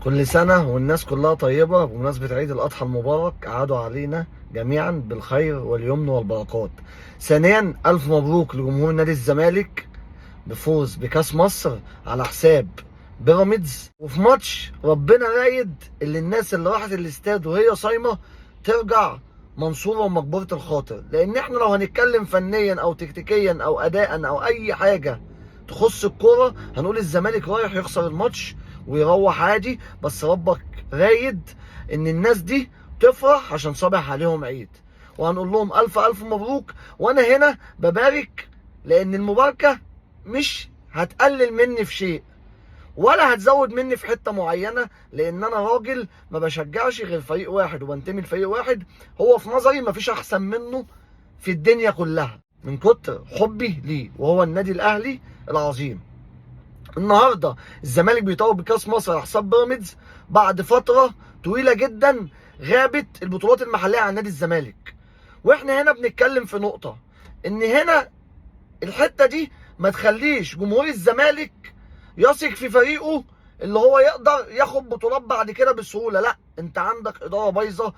كل سنة والناس كلها طيبة بمناسبة عيد الأضحى المبارك، عادوا علينا جميعا بالخير واليمن والبركات. ثانيا، ألف مبروك لجمهور نادي الزمالك بفوز بكاس مصر على حساب بيراميدز، وفي ماتش ربنا رايد اللي الناس اللي راحت الاستاد وهي صايمة ترجع منصورة ومجبورة الخاطر. لأن احنا لو هنتكلم فنيا أو تكتيكيا أو أداء أو أي حاجة تخص الكورة هنقول الزمالك رايح يخسر الماتش ويروح عادي، بس ربك رايد ان الناس دي تفرح عشان صابح عليهم عيد، وهنقول لهم الف الف مبروك. وانا هنا ببارك لان المباركة مش هتقلل مني في شيء ولا هتزود مني في حتة معينة، لان انا راجل ما بشجعش غير فريق واحد وبنتمي لفريق واحد، هو في نظري مفيش احسن منه في الدنيا كلها من كتر حبي ليه، وهو النادي الاهلي العظيم. النهارده الزمالك بيطور بكاس مصر على حساب بيراميدز بعد فتره طويله جدا غابت البطولات المحليه عن نادي الزمالك. واحنا هنا بنتكلم في نقطه، ان هنا الحته دي ما تخليش جمهور الزمالك يثق في فريقه اللي هو يقدر ياخد بطولات بعد كده بسهوله. لا، انت عندك اداره بايظه،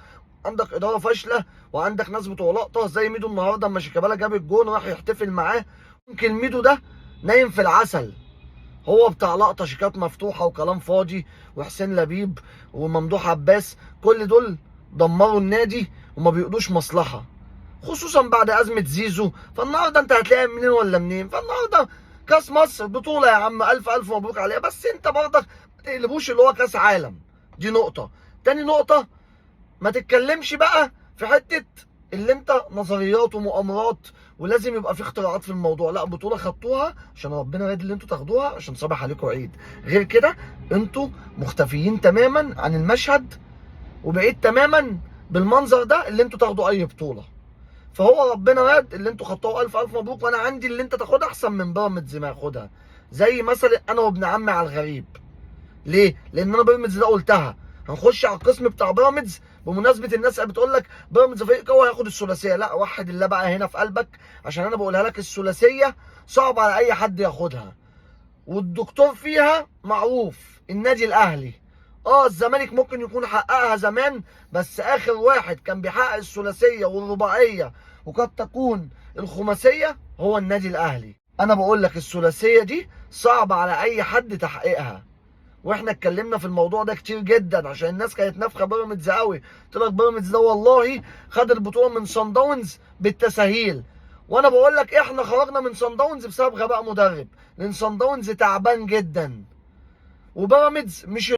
عندك اداره فاشله، وعندك ناس بتوع لقطه زي ميدو النهارده اما شيكابالا جاب الجون راح يحتفل معاه. ممكن ميدو ده نايم في العسل، هو بتاع لقطه شيكات مفتوحه وكلام فاضي، وحسين لبيب وممدوح عباس كل دول دمروا النادي وما بيقضوش مصلحه، خصوصا بعد ازمه زيزو. فالنهارده انت هتلاقي منين ولا منين؟ فالنهارده كاس مصر بطوله يا عم، الف الف مبروك عليها، بس انت برضك ما تقلبوش اللي هو كاس عالم. دي نقطه. تاني نقطه، ما تتكلمش بقى في حته اللي انت نظريات ومؤامرات ولازم يبقى في اختراعات في الموضوع. لا، بطوله خدتوها عشان ربنا راضي اللي انتوا تاخدوها عشان صباح عليكم عيد، غير كده انتوا مختفيين تماما عن المشهد وبعيد تماما بالمنظر ده اللي انتوا تاخدوا اي بطوله. فهو ربنا راد اللي انتوا خدتوها، الف الف مبروك. وانا عندي اللي انت تاخدها احسن من بيراميدز ما ياخدها، زي مثلا انا وابن عمي على الغريب. ليه؟ لان انا بيراميدز ده قلتها هنخش على القسم بتاع بيراميدز. بمناسبه الناس اللي بتقول لك بيراميدز فريق قوي هياخد الثلاثيه، لا، وحد الله بقى هنا في قلبك، عشان انا بقولها لك الثلاثيه صعب على اي حد ياخدها، والدكتور فيها معروف النادي الاهلي. الزمالك ممكن يكون حققها زمان، بس اخر واحد كان بيحقق الثلاثيه والرباعيه وقد تكون الخماسيه هو النادي الاهلي. انا بقول لك الثلاثيه دي صعب على اي حد تحقيقها، واحنا اتكلمنا في الموضوع ده كتير جدا عشان الناس كانت نافخه بيراميدز قوي. قلت لك بيراميدز ده والله خد البطوله من صن داونز بالتساهيل، وانا بقول لك احنا خرجنا من صن داونز بسبب غباء مدرب، لان صن داونز تعبان جدا وبيراميدز مش